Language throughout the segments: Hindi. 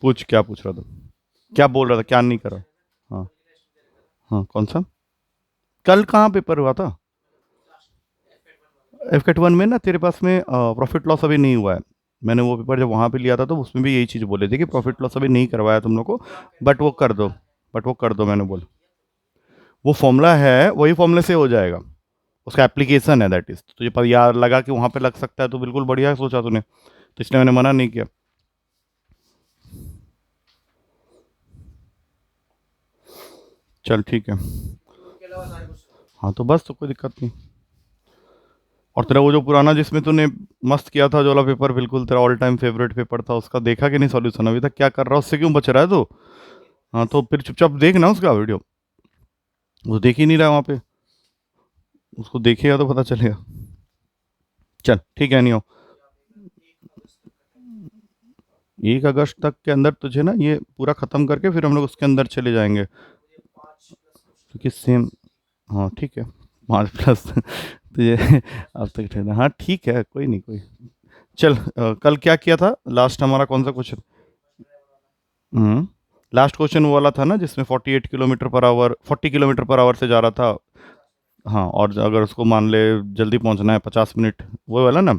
पूछ, क्या पूछ रहा था? क्या बोल रहा था, क्या नहीं करा? हाँ। हाँ, कौन सा? कल कहाँ पेपर हुआ था? एफकेट वन में ना तेरे पास में प्रॉफिट लॉस अभी नहीं हुआ है। मैंने वो पेपर जब वहाँ पे लिया था तो उसमें भी यही चीज़ बोले थे कि प्रॉफिट लॉस अभी नहीं करवाया तुम लोग को, बट वो कर दो। बट वो कर दो, मैंने बोला। वो फॉर्मूला है, वही फॉर्मूले से हो जाएगा। उसका एप्लीकेशन है, दैट इज। तुझे पर यार लगा कि वहाँ पे लग सकता है तो बिल्कुल बढ़िया सोचा तूने, तो इसलिए मैंने मना नहीं किया। चल ठीक है। हाँ तो बस, तो कोई दिक्कत नहीं। और तेरा वो जो पुराना जिसमें तूने मस्त किया था जो वाला पेपर, बिल्कुल तेरा ऑल टाइम फेवरेट पेपर था, उसका देखा कि नहीं सॉल्यूशन अभी तक? क्या कर रहा है उससे, क्यों बच रहा है तो? हाँ तो फिर चुपचाप देखना उसका वीडियो। वो देख ही नहीं रहा वहाँ पे। उसको देखेगा तो पता चलेगा। चल ठीक है, नहीं हो। 1 अगस्त तक के अंदर तुझे ना ये पूरा ख़त्म करके फिर हम लोग उसके अंदर चले जाएंगे, क्योंकि सेम। हाँ ठीक है। 5 प्लस तुझे अब तक ठहरा, हाँ ठीक है, कोई नहीं, कोई। चल कल क्या किया था लास्ट, हमारा कौन सा क्वेश्चन? हम्म। लास्ट क्वेश्चन वो वाला था ना जिसमें 48 kilometre per our, 40 kilometre per our से जा रहा था। हाँ, और अगर उसको मान ले जल्दी पहुंचना है 50 मिनट, वो वाला ना।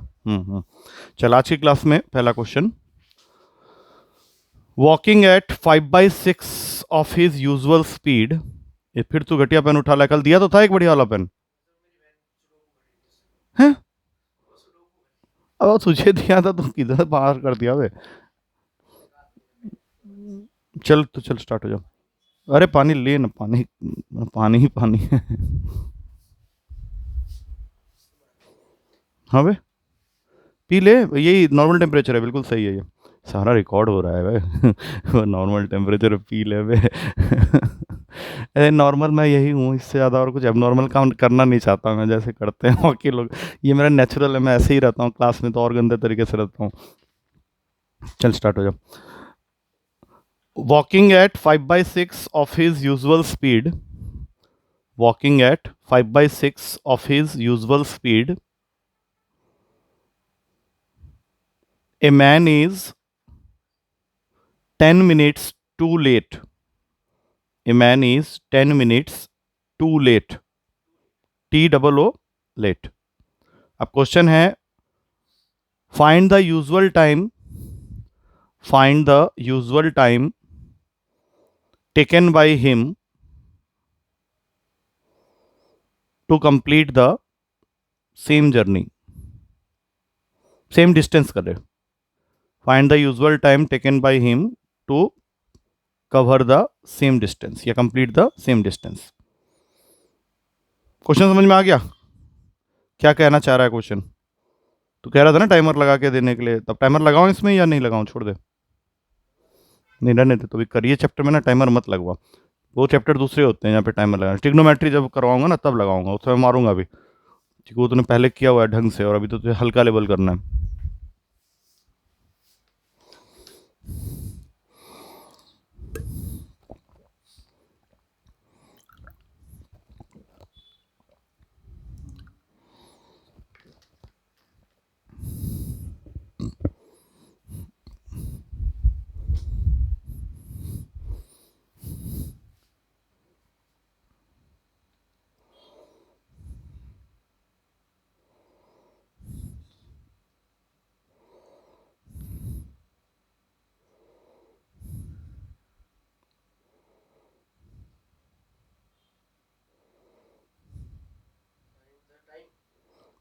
चल आज की क्लास में पहला question, walking at 5/6 of his usual speed. ये फिर तू घटिया पेन उठा ला, कल दिया तो था एक बढ़िया वाला पेन है। अब वो तुझे दिया था, तू किधर बाहर कर दिया वे? चल तो चल, स्टार्ट हो जा। अरे पानी ले ना, पानी। पानी ही पानी है। हाँ बे, पी ले। यही नॉर्मल टेम्परेचर है, बिल्कुल सही है ये। सारा रिकॉर्ड हो रहा है भाई। नॉर्मल टेम्परेचर पी ले बे। अरे नॉर्मल मैं यही हूँ, इससे ज़्यादा और कुछ एबनॉर्मल काम करना नहीं चाहता मैं, जैसे करते हैं बाकी लोग। ये मेरा नेचुरल है, मैं ऐसे ही रहता हूँ, क्लास में तो और गंदे तरीके से रहता हूँ। चल स्टार्ट हो जा। Walking at 5/6 of his usual speed, walking at 5/6 of his usual speed, a man is 10 minutes too late. A man is 10 minutes too late. TOO late. अब क्वेश्चन है, find the usual time, find the usual time taken by him to complete the same journey, same distance कर रहे। Find the usual time taken by him to cover the same distance या complete the same distance. Question समझ में आ गया? क्या कहना चाह रहा है क्वेश्चन? तू कह रहा था ना टाइमर लगा के देने के लिए, तब टाइमर लगाऊं इसमें या नहीं लगाऊं, छोड़ दे? नहीं रहने दे, तो भी करिए चैप्टर में ना टाइमर मत लगवा। वो चैप्टर दूसरे होते हैं जहाँ पे टाइमर लगाना, ट्रिग्नोमेट्री जब करवाऊंगा ना तब लगाऊंगा, उसमें मारूंगा भी, क्योंकि वो तूने पहले किया हुआ है ढंग से, और अभी तो तुझे हल्का लेवल करना है।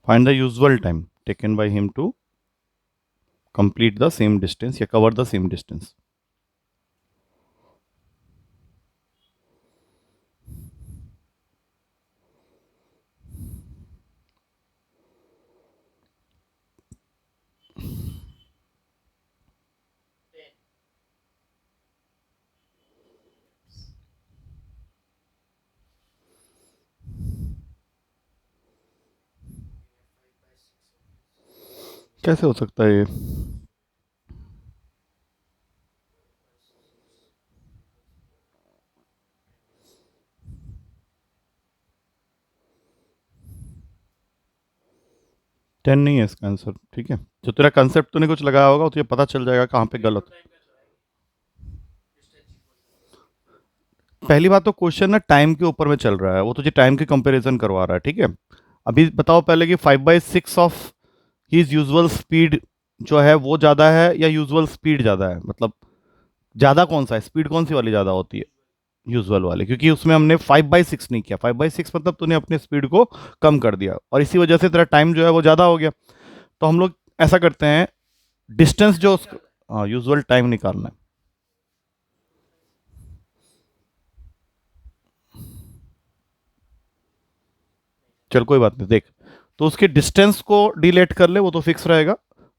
Find the usual time taken by him to complete the same distance या कवर द सेम डिस्टेंस। कैसे हो सकता है ये? 10 नहीं है इसका आंसर, ठीक है। जो तेरा कंसेप्ट तूने कुछ लगाया होगा, तुझे पता चल जाएगा कहाँ पे गलत। पहली बात तो क्वेश्चन ना टाइम के ऊपर में चल रहा है, वो तुझे टाइम के कंपैरिजन करवा रहा है, ठीक है। अभी बताओ पहले कि 5/6 ऑफ हिज यूजुअल स्पीड जो है वो ज़्यादा है या यूजुअल स्पीड ज़्यादा है, मतलब ज़्यादा कौन सा है, स्पीड कौन सी वाली ज़्यादा होती है, यूजुअल वाली, क्योंकि उसमें हमने 5/6 नहीं किया। 5/6 मतलब तूने अपने स्पीड को कम कर दिया और इसी वजह से तेरा टाइम जो है वो ज़्यादा हो गया। तो हम लोग ऐसा करते हैं, डिस्टेंस जो हाँ यूजुअल टाइम निकालना है। चल कोई बात नहीं, देख, तो उसके डिस्टेंस को डिलेट कर ले, वो तो फिक्स रहेगा,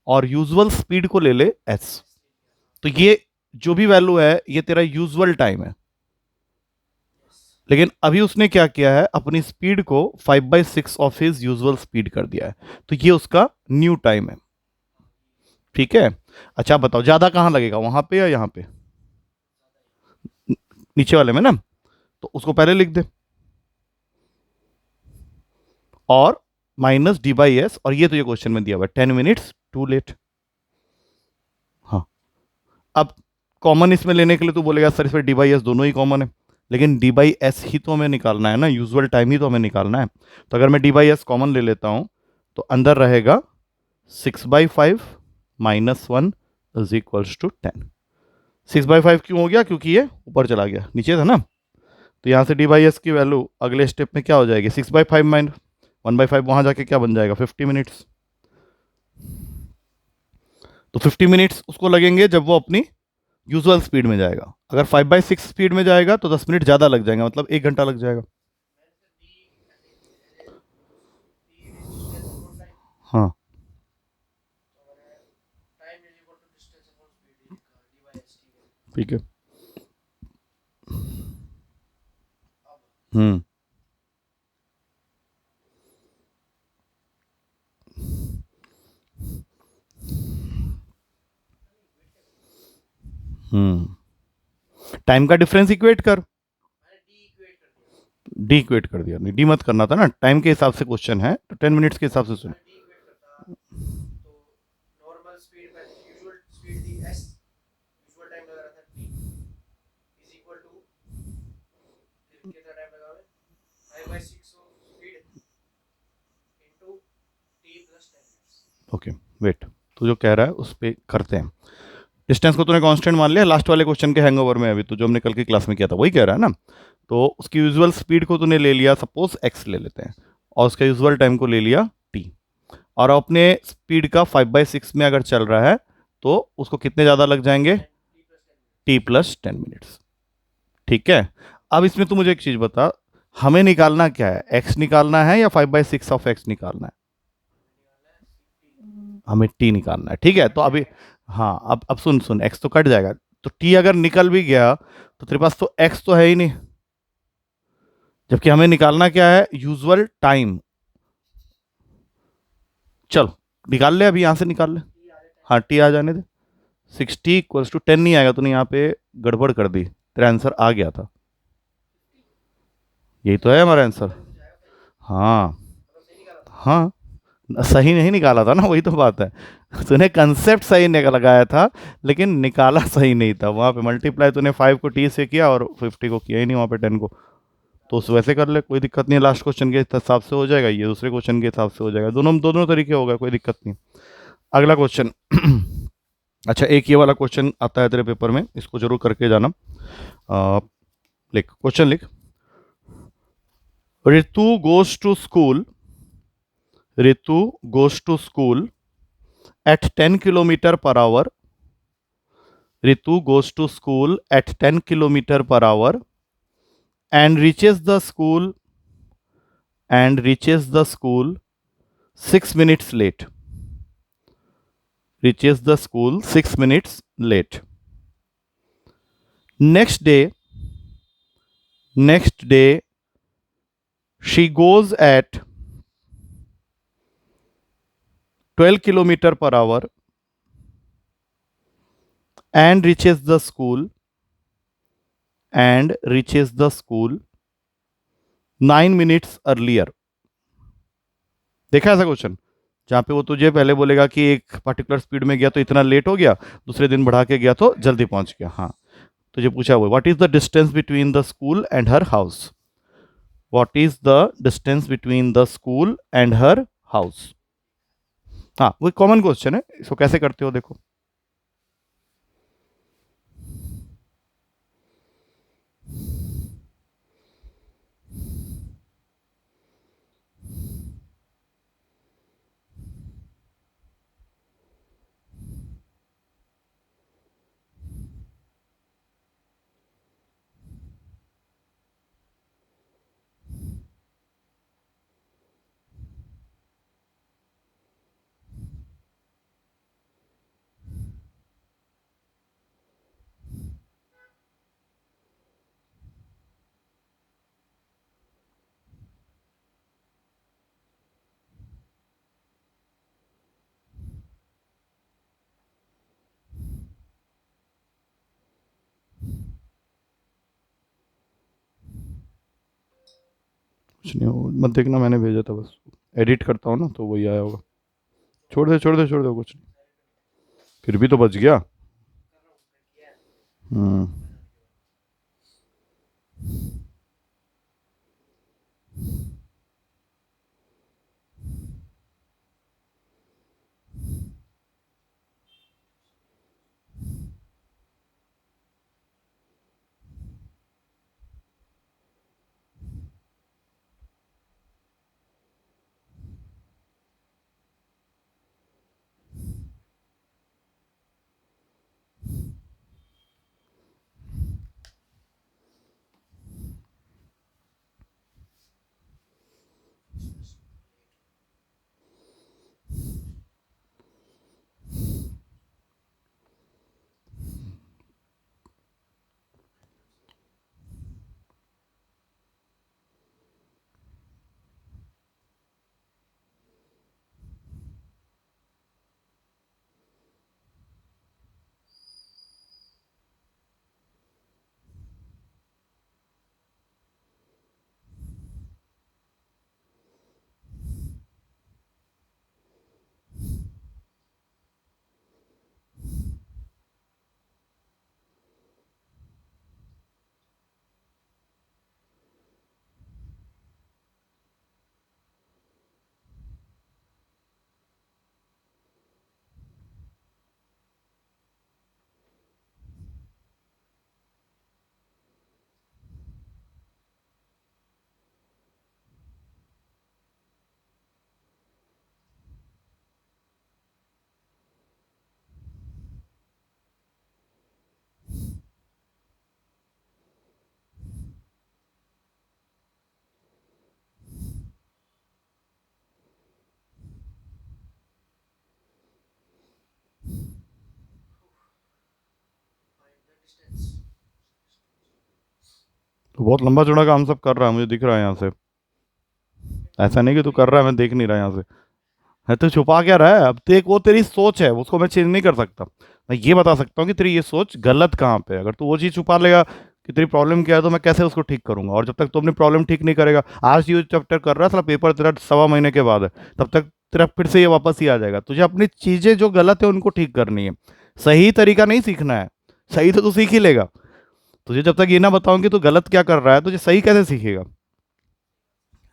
और यूजुअल स्पीड को ले ले एस। तो ये जो भी वैल्यू है ये तेरा यूजुअल टाइम है, लेकिन अभी उसने क्या किया है, अपनी स्पीड को 5/6 ऑफ हिज यूजुअल स्पीड कर दिया है, तो ये उसका न्यू टाइम है, ठीक है। अच्छा बताओ ज्यादा कहां लगेगा, वहां पे या यहां पे, नीचे वाले में ना, तो उसको पहले लिख दे, और माइनस D/S, और ये तो ये क्वेश्चन में दिया हुआ है 10 मिनट्स टू लेट। हाँ, अब कॉमन इसमें लेने के लिए तू बोलेगा सर इसमें D/S दोनों ही कॉमन है, लेकिन D/S ही तो हमें निकालना है ना, यूजुअल टाइम ही तो हमें निकालना है। तो अगर मैं D/S कॉमन ले लेता हूं तो अंदर रहेगा 6/5 -1 इज इक्वल्स टू 10। 6/5 क्यों हो गया, क्योंकि ये ऊपर चला गया, नीचे था ना, तो यहाँ से D/S की वैल्यू अगले स्टेप में क्या हो जाएगी, 6/5 माइनस 1/5, वहां जाके क्या बन जाएगा 50 मिनट्स। तो 50 मिनट्स उसको लगेंगे जब वो अपनी यूजुअल स्पीड में जाएगा। अगर 5/6 स्पीड में जाएगा तो 10 मिनट ज़्यादा लग जाएगा, मतलब 1 घंटा लग जाएगा। हाँ ठीक है। हम्म टाइम का डिफरेंस इक्वेट कर, डी इक्वेट कर दिया, नहीं डी मत करना था ना, टाइम के हिसाब से क्वेश्चन है तो 10 मिनट्स के हिसाब से सुन। ओके वेट, तो जो कह रहा है उस पर करते हैं। डिस्टेंस को तूने कांस्टेंट मान लिया, लास्ट वाले क्वेश्चन के हैंगओवर में, अभी तो जो हमने कल की क्लास में किया था वही कह रहा है ना। तो उसकी यूजुअल स्पीड को तूने ले लिया, सपोज एक्स ले लेते हैं, और उसका यूजुअल टाइम को ले लिया टी, और अपने स्पीड का 5/6 में अगर चल रहा है तो उसको कितने ज़्यादा लग जाएंगे, T+10 मिनट्स, ठीक है। अब इसमें तू मुझे एक चीज़ बता, हमें निकालना क्या है, एक्स निकालना है या 5/6 ऑफ एक्स निकालना है, हमें टी निकालना है, ठीक है। तो अभी हाँ, अब सुन सुन, एक्स तो कट जाएगा, तो टी अगर निकल भी गया तो तेरे पास तो एक्स तो है ही नहीं, जबकि हमें निकालना क्या है, यूजुअल टाइम। चल निकाल ले, अभी यहां से निकाल ले। हाँ टी आ जाने दे, 60 = 10 नहीं आएगा, तूने यहाँ पे गड़बड़ कर दी, तेरा आंसर आ गया था, यही तो है हमारा आंसर। हाँ हाँ, सही नहीं निकाला था ना, वही तो बात है। तूने कंसेप्ट सही लगाया था, लेकिन निकाला सही नहीं था। वहाँ पे मल्टीप्लाई तूने 5 को टी से किया और 50 को किया ही नहीं, वहाँ पे 10 को। तो उस वैसे कर ले, कोई दिक्कत नहीं है, लास्ट क्वेश्चन के हिसाब से हो जाएगा, ये दूसरे क्वेश्चन के हिसाब से हो जाएगा, दोनों दोनों तरीके होगा, कोई दिक्कत नहीं। अगला क्वेश्चन अच्छा एक ये वाला क्वेश्चन आता है तेरे पेपर में, इसको जरूर करके जाना। लिख क्वेश्चन लिख, Ritu goes to school, Ritu goes to school at 10 kilometer per hour. Ritu goes to school at 10 kilometer per hour and reaches the school 6 minutes late. Reaches the school 6 minutes late. Next day, she goes at 12 kilometer per hour and reaches the school 9 minutes earlier. देखा ऐसा क्वेश्चन जहां पे वो तुझे पहले बोलेगा कि एक पर्टिकुलर स्पीड में गया तो इतना लेट हो गया, दूसरे दिन बढ़ा के गया तो जल्दी पहुंच गया। हाँ, तुझे पूछा हुआ what is the distance between the school and her house, what is the distance between the school and her house. हाँ वो कॉमन क्वेश्चन है, इसको कैसे करते हो देखो। कुछ नहीं मत देखना, मैंने भेजा था बस, एडिट करता हूँ ना तो वही आया होगा। छोड़ दे छोड़ दे छोड़ दे, कुछ नहीं, फिर भी तो बच गया। हम्म। तो बहुत लंबा चौड़ा काम सब कर रहा है, मुझे दिख रहा है यहाँ से। ऐसा नहीं कि तू कर रहा है मैं देख नहीं रहा यहाँ से। है तो छुपा क्या रहा है, अब तो एक वो तेरी सोच है, उसको मैं चेंज नहीं कर सकता। मैं ये बता सकता हूँ कि तेरी ये सोच गलत कहाँ पे है। अगर तू वो चीज़ छुपा लेगा कि तेरी प्रॉब्लम क्या है, तो मैं कैसे उसको ठीक करूंगा। और जब तक तू अपनी प्रॉब्लम ठीक नहीं करेगा, आज ये चैप्टर कर रहा है, साला पेपर तेरा 1.25 महीने के बाद है, तब तक तेरा फिर से ये वापस ही आ जाएगा। तुझे अपनी चीज़ें जो गलत है उनको ठीक करनी है, सही तरीका नहीं सीखना है। सही तो तू सीख ही लेगा, तुझे जब तक ये ना बताऊंगी तो गलत क्या कर रहा है, तुझे सही कैसे सीखेगा।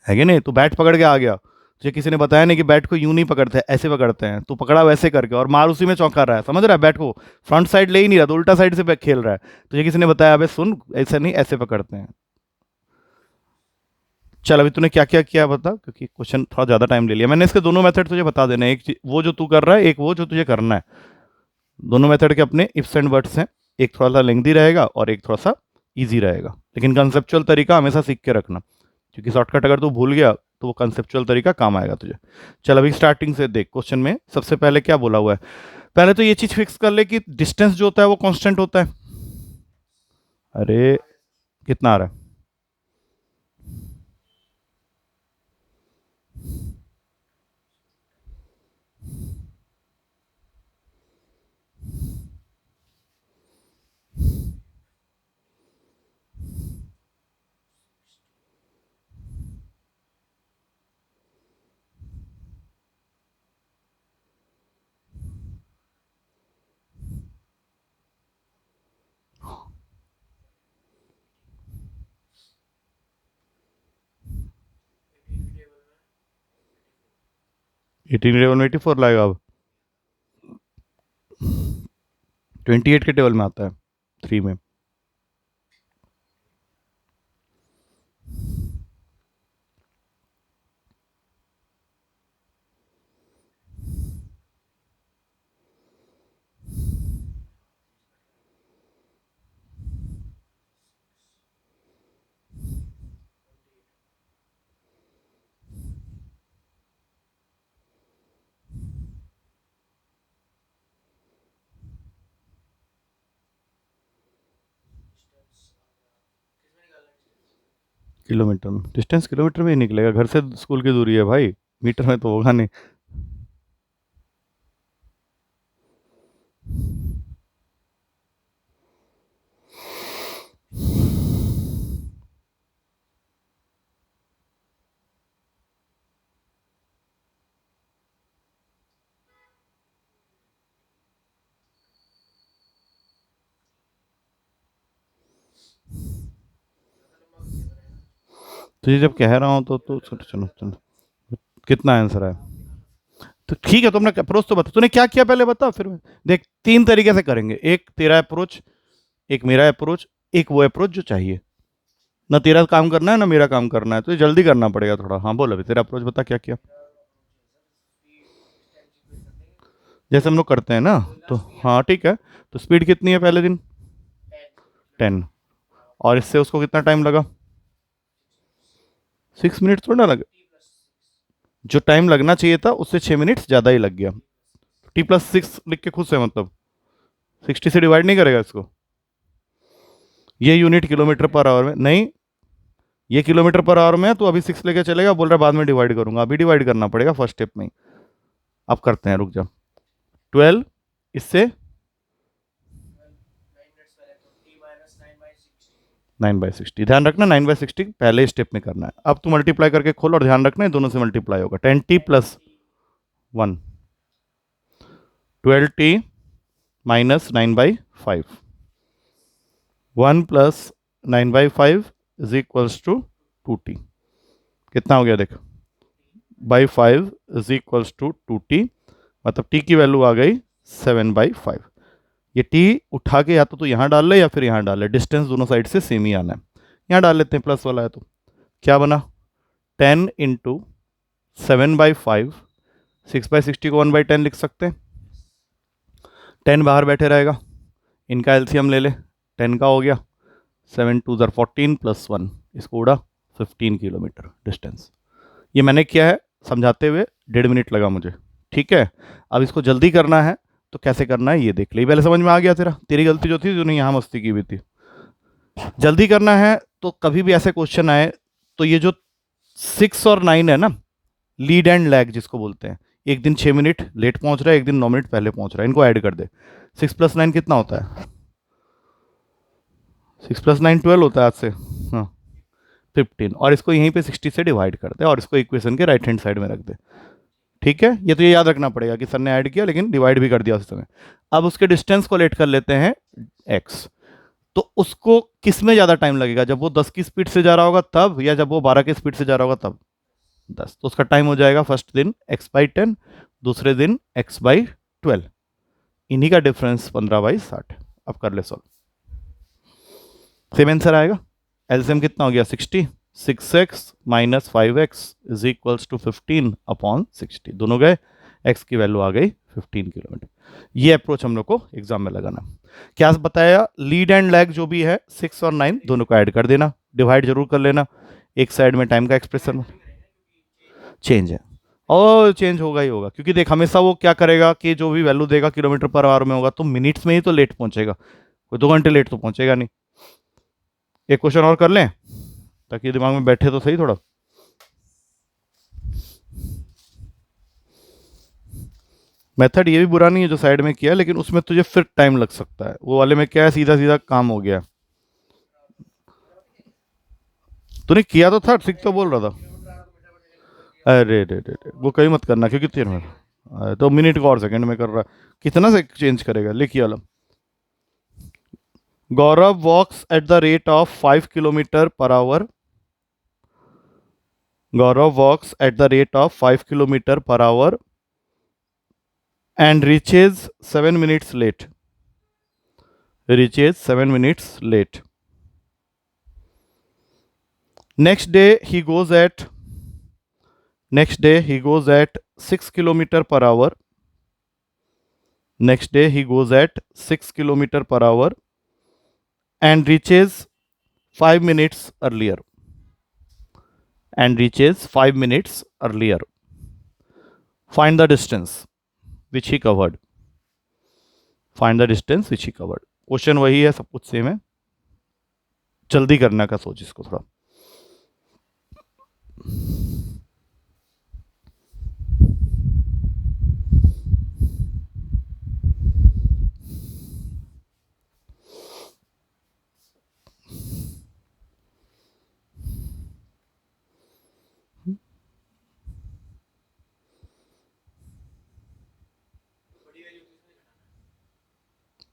है कि नहीं, तू बैट पकड़ के आ गया, तुझे किसी ने बताया नहीं कि बैट को यूं नहीं पकड़ते हैं, ऐसे पकड़ते हैं, तू पकड़ा वैसे करके और मार उसी में चौंका रहा है, समझ रहा है, बैट को फ्रंट साइड ले ही नहीं रहा, तो उल्टा साइड से बैट खेल रहा है। तुझे किसी ने बताया अबे सुन ऐसे नहीं ऐसे पकड़ते हैं। चल अभी तूने क्या क्या किया बता, क्योंकि क्वेश्चन थोड़ा ज्यादा टाइम ले लिया मैंने। इसके दोनों मेथड तुझे बता देना, एक वो जो तू कर रहा है, एक वो जो तुझे करना है। दोनों मेथड के अपने इफ्स एंड बट्स हैं, एक थोड़ा सा लेंथी रहेगा और एक थोड़ा सा इजी रहेगा, लेकिन कंसेप्चुअल तरीका हमेशा सीख के रखना, क्योंकि शॉर्टकट अगर तू भूल गया तो वो कंसेप्चुअल तरीका काम आएगा तुझे। चल अभी स्टार्टिंग से देख, क्वेश्चन में सबसे पहले क्या बोला हुआ है। पहले तो ये चीज फिक्स कर ले कि डिस्टेंस जो होता है वो कांस्टेंट होता है। अरे कितना आ रहा है। 18 टेबल में 84 लाएगा अब, 28 के टेबल में आता है 3 में। किलोमीटर में, डिस्टेंस किलोमीटर में ही निकलेगा, घर से स्कूल की दूरी है भाई, मीटर में तो होगा नहीं। तुझे जब कह रहा हूँ तो चलो चलो चलो, कितना आंसर है? तो ठीक है, तुमने अप्रोच तो बता, तूने क्या किया पहले बता, फिर देख 3 तरीके से करेंगे, एक तेरा अप्रोच, एक मेरा अप्रोच, एक वो अप्रोच जो चाहिए। ना तेरा काम करना है ना मेरा काम करना है, तो ये जल्दी करना पड़ेगा थोड़ा। हाँ बोल, अभी तेरा अप्रोच बता क्या किया। जैसे हम लोग करते हैं ना, तो हाँ ठीक है, तो स्पीड कितनी है पहले दिन? 10। और इससे उसको कितना टाइम लगा? 6 मिनट थोड़ा ना लगा, जो टाइम लगना चाहिए था उससे 6 मिनट ज़्यादा ही लग गया। T+6 लिख के खुश है, मतलब 60 से डिवाइड नहीं करेगा इसको? ये यूनिट किलोमीटर पर आवर में नहीं, ये किलोमीटर पर आवर में है, तो अभी 6 लेके चलेगा, बोल रहा है बाद में डिवाइड करूंगा, अभी डिवाइड करना पड़ेगा फर्स्ट स्टेप में ही। अब करते हैं, रुक जा। 12 इससे 9/60, ध्यान रखना 9/60 पहले स्टेप में करना है। अब तू मल्टीप्लाई करके खोल, और ध्यान रखना दोनों से मल्टीप्लाई होगा। 10t+1, 12t-9/5, 1 + 9/5 is equals to 2t। कितना हो गया देख, by 5 is equals to 2t, मतलब t की वैल्यू आ गई 7/5। ये t उठा के या तो यहाँ डाल ले या फिर यहाँ डाल ले, डिस्टेंस दोनों साइड से सेम ही आना है। यहाँ डाल लेते हैं, प्लस वाला है तो क्या बना, 10 × 7/5, 6/60 को 1/10 लिख सकते हैं। 10 बाहर बैठे रहेगा, इनका एलसीएम ले ले, 10 का हो गया, 7×2 = 14 + 1, इसको उड़ा 15 किलोमीटर डिस्टेंस। ये मैंने किया है, समझाते हुए 1.5 मिनट लगा मुझे। ठीक है, अब इसको जल्दी करना है तो कैसे करना है ये देख ले, पहले समझ में आ गया तेरा, तेरी गलती जो थी तूने यहाँ मस्ती की हुई थी। जल्दी करना है तो कभी भी ऐसे क्वेश्चन आए तो ये जो 6 और 9 है ना, लीड एंड लैग जिसको बोलते हैं, एक दिन 6 मिनट लेट पहुंच रहा है, एक दिन 9 मिनट पहले पहुंच रहा है, इनको ऐड कर दे। 6 + 9 कितना होता है? 6 + 9 12 होता है आज से, हाँ 15, और इसको यहीं पे 60 से डिवाइड कर दे, और इसको इक्वेशन के राइट हैंड साइड में रख दे। ठीक है, ये तो ये याद रखना पड़ेगा कि सर ने ऐड किया लेकिन डिवाइड भी कर दिया उस समय। अब उसके डिस्टेंस को लेट कर लेते हैं x, तो उसको किस में ज़्यादा टाइम लगेगा, जब वो 10 की स्पीड से जा रहा होगा तब, या जब वो 12 की स्पीड से जा रहा होगा तब? 10, तो उसका टाइम हो जाएगा फर्स्ट दिन x/10, दूसरे दिन x/12, इन्हीं का डिफरेंस 15/60। अब कर ले सॉल्व, सेम आंसर आएगा। एलसीएम कितना हो गया 60, 6x - 5x is equals to 15/60, दोनों गए, x की वैल्यू आ गई 15 किलोमीटर। ये अप्रोच हम लोग को एग्जाम में लगाना। क्या बताया, लीड एंड लैग जो भी है 6 और 9 दोनों को ऐड कर देना, डिवाइड जरूर कर लेना, एक साइड में टाइम का एक्सप्रेशन चेंज है, और चेंज होगा ही होगा, क्योंकि देख हमेशा वो क्या करेगा कि जो भी वैल्यू देगा किलोमीटर पर आवर में होगा, तो मिनट्स में ही तो लेट पहुंचेगा, कोई 2 घंटे लेट तो पहुंचेगा नहीं। एक क्वेश्चन और कर लें ताकि दिमाग में बैठे तो सही थोड़ा। मेथड ये भी बुरा नहीं है जो साइड में किया, लेकिन उसमें तुझे फिर टाइम लग सकता है, वो वाले में क्या है सीधा सीधा काम हो गया। तूने किया तो था, ठीक तो बोल रहा था। अरे रे रे रे, वो कहीं मत करना, क्योंकि तेरे में तो मिनट को और सेकंड में कर रहा, कितना से चेंज करेगा, लिखिए वाला। Gaurav walks at the rate of 5 kilometre per hour, Gaurav walks at the rate of 5 kilometre per hour and reaches 7 minutes late. Reaches 7 minutes late. Next day he goes at 6 kilometer per hour. Next day he goes at 6 kilometer per hour and reaches 5 minutes earlier. And reaches 5 minutes earlier. Find the distance which he covered. Find the distance which he covered. Question वही है, सब कुछ सेम है. जल्दी करने का सोच इसको थोड़ा.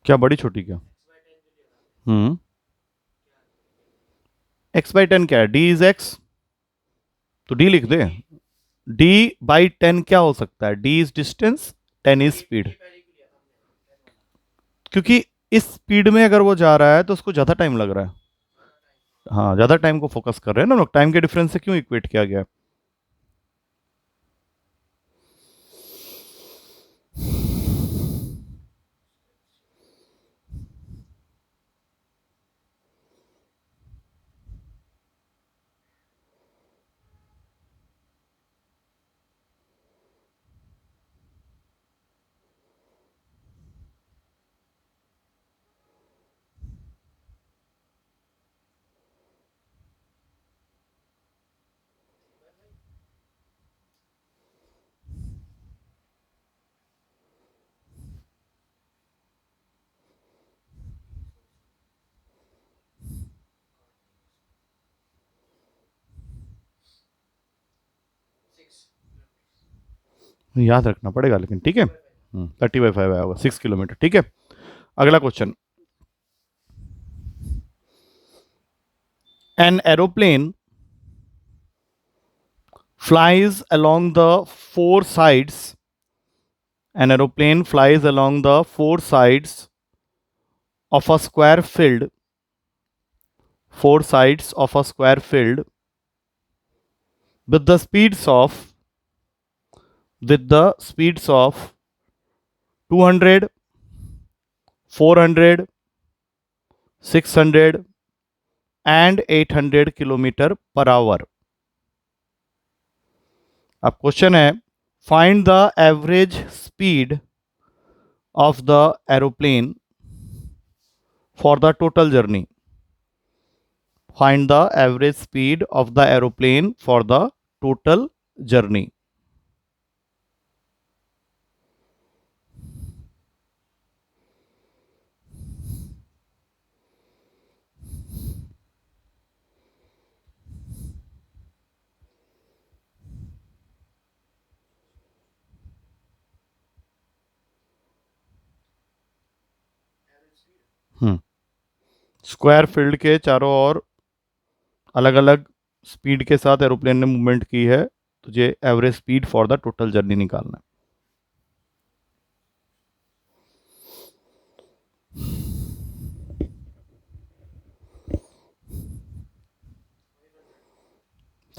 क्या बड़ी छोटी क्या? एक्स बाई 10 क्या है? डी इज एक्स, तो डी लिख दे. डी बाई 10 क्या हो सकता है? D is distance, 10 is speed. क्योंकि इस स्पीड में अगर वो जा रहा है तो उसको ज्यादा टाइम लग रहा है. हाँ, ज्यादा टाइम को फोकस कर रहे हैं ना लोग. टाइम के डिफरेंस से क्यों इक्वेट किया गया? याद रखना पड़ेगा लेकिन, ठीक है. 30/5 आया होगा, 6 किलोमीटर. ठीक है, अगला question. An aeroplane flies along the four sides. An aeroplane flies along the four sides of a square field. Four sides of a square field with the speeds of 200, 400, 600 and 800 kilometre per our. अब क्वेश्चन है, find the average speed of the aeroplane for the total journey. Find the average speed of the aeroplane for the total journey. Square field के चारों ओर अलग अलग स्पीड के साथ एरोप्लेन ने मूवमेंट की है. तुझे average speed for the total journey निकालना है.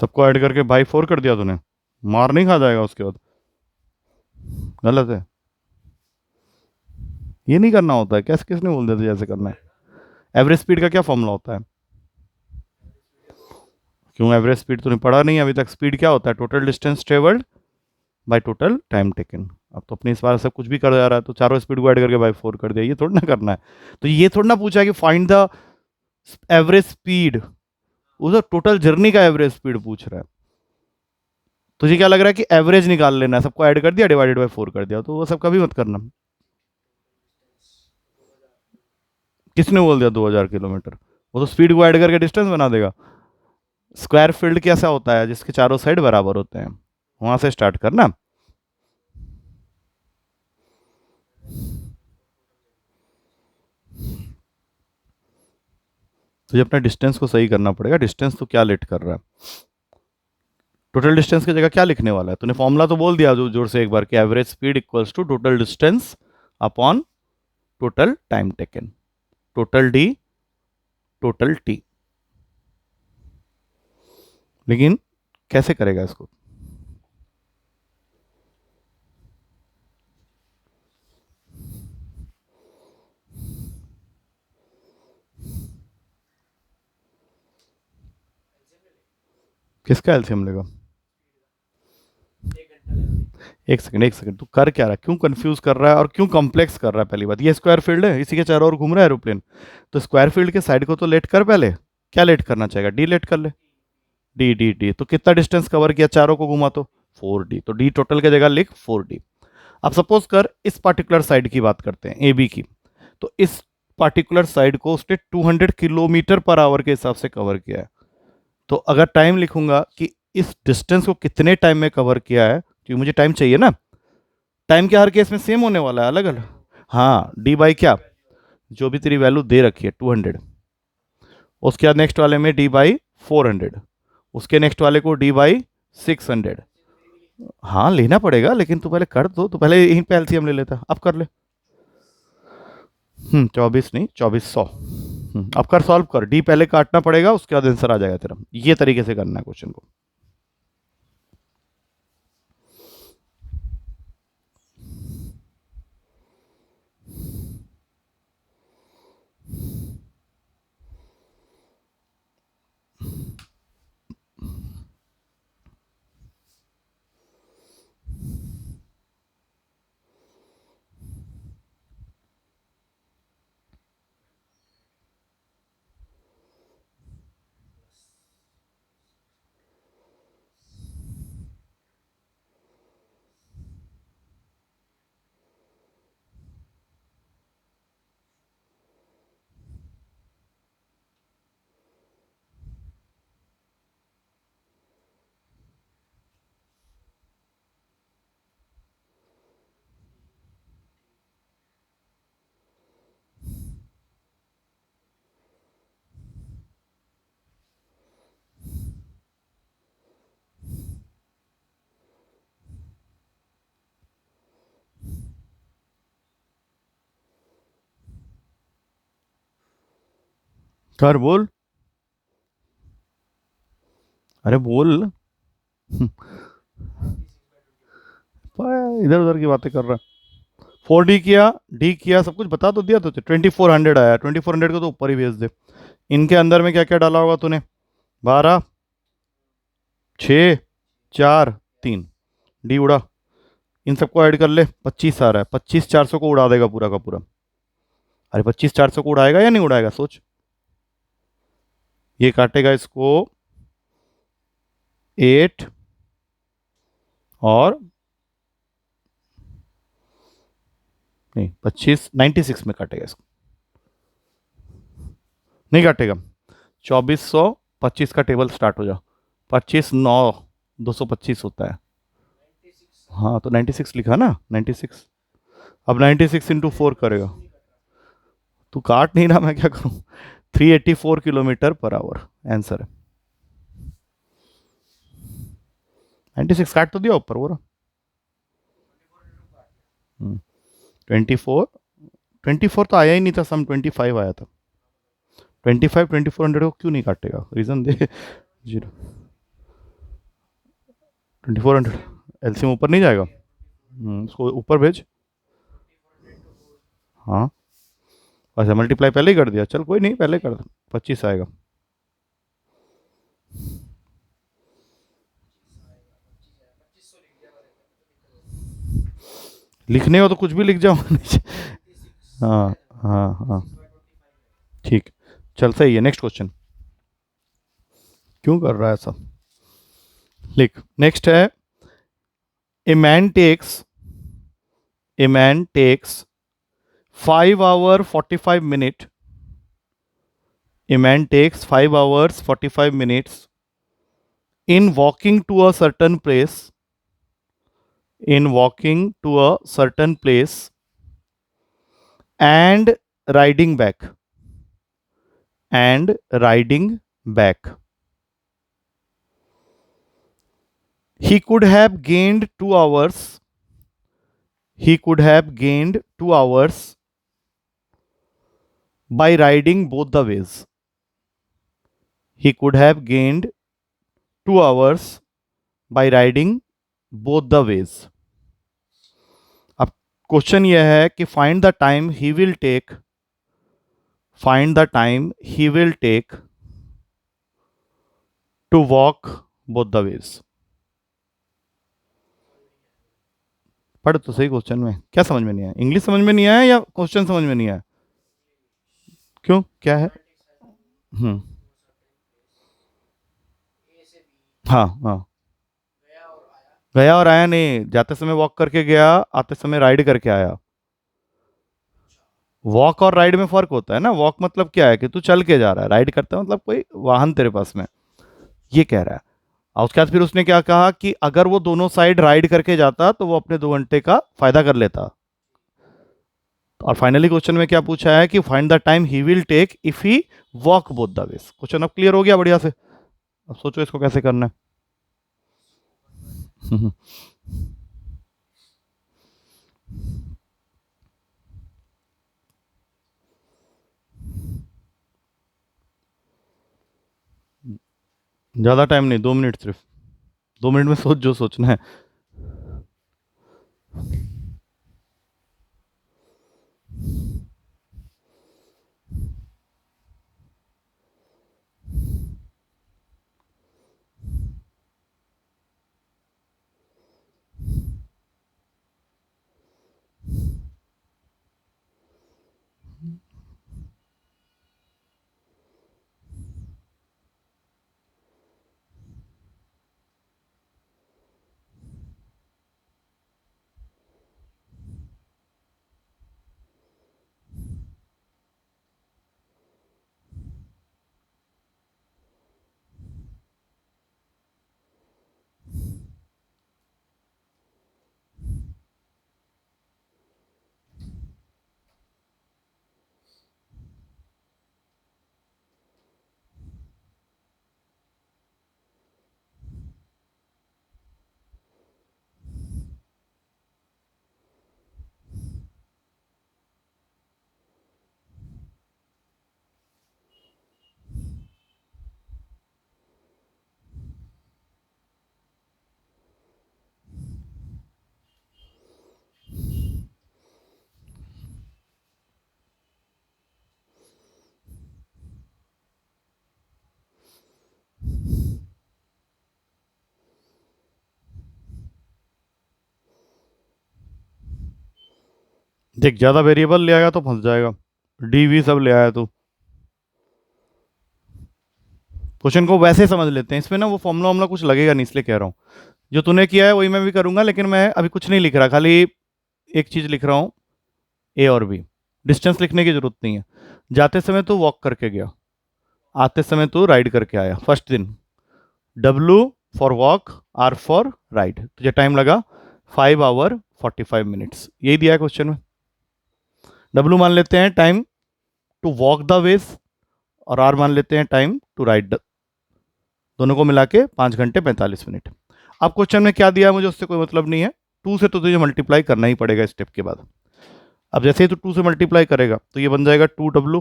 सबको ऐड करके बाई 4 कर दिया तूने. मार नहीं खा जाएगा उसके बाद? गलत है, ये नहीं करना होता है. कैसे, किसने बोल दिया था जैसे करना है? एवरेज स्पीड का क्या फॉर्मूला होता है? क्यों एवरेज स्पीड तूने पढ़ा नहीं अभी तक? स्पीड क्या होता है? Total distance travelled by total time taken. अब तो अपनी इस बार सब कुछ भी कर जा रहा है, तो चारों स्पीड को ऐड करके बाय 4 कर दिया. ये थोड़ा ना करना है. तो ये थोड़ा ना पूछा कि फाइंड द एवरेज स्पीड, उधर टोटल जर्नी का एवरेज स्पीड पूछ रहा है. तुझे क्या लग रहा है कि एवरेज निकाल लेना है? सबको ऐड कर दिया, डिवाइडेड बाय 4 कर दिया. तो वो सब कभी मत करना. किसने बोल दिया 2000 किलोमीटर? वो तो स्पीड को ऐड करके डिस्टेंस बना देगा. स्क्वायर फील्ड कैसा होता है? जिसके चारों साइड बराबर होते हैं. वहां से स्टार्ट करना. तुझे अपना डिस्टेंस को सही करना पड़ेगा. डिस्टेंस तो क्या लेट कर रहा है? टोटल डिस्टेंस की जगह क्या लिखने वाला है? तूने फॉर्मूला तो बोल दिया जो जोर से एक बार कि average speed equals to total distance upon total time taken, total D total T. लेकिन कैसे करेगा इसको? किसका एलसीएम लेगा? एक सेकंड तू कर क्या रहा है? क्यों कंफ्यूज कर रहा है और क्यों कॉम्प्लेक्स कर रहा है? पहली बात, ये स्क्वायर फील्ड है, इसी के चारों ओर घूम रहा है एरोप्लेन, तो स्क्वायर फील्ड के साइड को तो लेट कर पहले। क्या लेट करना चाहेगा? डी लेट कर ले। डी डी डी तो कितना डिस्टेंस कवर किया चारों को घुमा? तो 4D, तो डी टोटल की जगह लिख 4D। अब सपोज कर इस पार्टिकुलर साइड की बात करते हैं, ए बी की, तो इस पार्टिकुलर साइड को उसने 200 किलोमीटर पर आवर के हिसाब से कवर किया है। तो अगर टाइम लिखूंगा कि इस डिस्टेंस को कितने टाइम में कवर किया है, क्योंकि मुझे टाइम चाहिए ना, टाइम क्या हर केस में सेम होने वाला है, अलग अलग। हाँ, डी बाई क्या, जो भी तेरी वैल्यू दे रखी है 200, उसके बाद नेक्स्ट वाले में डी बाई 400, उसके नेक्स्ट वाले को डी बाई 600। हाँ लेना पड़ेगा, लेकिन तू पहले कर दो, तो पहले यहीं पे एलसीएम ले लेता, अब कर ले। 24 नहीं, 2400। अब कर, सॉल्व कर, डी पहले काटना पड़ेगा, उसके बाद आंसर आ जाएगा तेरा। ये तरीके से करना है क्वेश्चन को। कर बोल, अरे बोल। इधर उधर की बातें कर रहा है। 4D किया, डी किया, सब कुछ बता तो दिया तुझे। 2400 आया, 2400 को तो ऊपर ही भेज दे। इनके अंदर में क्या क्या डाला होगा तूने? 12, 6, 4, 3, डी उड़ा। इन सबको ऐड कर ले, 25 आ रहा है, 25 400 को उड़ा देगा पूरा का पूरा। अरे 25 400 को उड़ाएगा या नहीं उड़ाएगा, सोच। ये काटेगा इसको 8 और नहीं, 25 96 में काटेगा इसको, नहीं काटेगा। 2400, 25 का टेबल स्टार्ट हो जा। 25 9 225 होता है। हाँ तो 96 लिखा ना, 96। अब 96 इंटू 4 करेगा। तू काट नहीं रहा, मैं क्या करूं? 384 किलोमीटर पर आवर आंसर है। 96 काट तो दिया ऊपर वो रहा। 24, 24 तो आया ही नहीं था, सम 25 आया था। 25 2400 को क्यों नहीं काटेगा, रीजन दे। जीरो, 2400 एलसीएम ऊपर नहीं जाएगा। उसको ऊपर भेज। हाँ, अच्छा मल्टीप्लाई पहले ही कर दिया, चल कोई नहीं, पहले कर दो, 25 आएगा। लिखने हो तो कुछ भी लिख जाओ। हाँ हाँ हाँ, ठीक, चल सही है। नेक्स्ट क्वेश्चन, क्यों कर रहा है ऐसा? लिख, नेक्स्ट है, a man takes, a man takes 5 hour 45 minute, a man takes 5 hours 45 minutes in walking to a certain place, in walking to a certain place and riding back, and riding back. He could have gained 2 hours. He could have gained 2 hours by riding both the ways. He could have gained 2 hours by riding both the ways. अब क्वेश्चन यह है कि find the time he will take, find the time he will take to walk both the ways. पढ़ तो सही क्वेश्चन में, क्या समझ में नहीं आया? इंग्लिश समझ में नहीं आया या क्वेश्चन समझ में नहीं आया? क्यों, क्या है? हाँ हाँ, गया और आया नहीं, जाते समय वॉक करके गया, आते समय राइड करके आया। वॉक और राइड में फर्क होता है ना। वॉक मतलब क्या है कि तू चल के जा रहा है, राइड करता है मतलब कोई वाहन तेरे पास में, ये कह रहा है। और उसके बाद फिर उसने क्या कहा कि अगर वो दोनों साइड राइड करके जाता तो वो अपने 2 घंटे का फायदा कर लेता। और फाइनली क्वेश्चन में क्या पूछा है कि find the time he will take if he walk both the ways. Question अब क्लियर हो गया बढ़िया से। अब सोचो इसको कैसे करना है। ज़्यादा टाइम नहीं, 2 मिनट सिर्फ। 2 मिनट में सोच जो सोचना है। देख, ज़्यादा वेरिएबल ले आएगा तो फंस जाएगा। डी वी सब ले आया तो क्वेश्चन को वैसे समझ लेते हैं। इसमें ना वो फॉर्मूला वॉर्मूला कुछ लगेगा नहीं, इसलिए कह रहा हूँ। जो तूने किया है वही मैं भी करूँगा, लेकिन मैं अभी कुछ नहीं लिख रहा, खाली एक चीज़ लिख रहा हूँ, ए और बी। डिस्टेंस लिखने की जरूरत नहीं है। जाते समय तो वॉक करके गया, आते समय तो राइड करके आया। फर्स्ट दिन W for walk, R for ride. तुझे टाइम लगा 5 hour 45 minutes, यही दिया है क्वेश्चन में। W मान लेते हैं time to walk the ways, और R मान लेते हैं टाइम टू राइड। दोनों को मिला के 5 घंटे 45 मिनट। अब क्वेश्चन में क्या दिया है मुझे उससे कोई मतलब नहीं है। 2 से तो तुझे मल्टीप्लाई करना ही पड़ेगा स्टेप के बाद। अब जैसे ही तू 2 से मल्टीप्लाई करेगा तो ये बन जाएगा 2W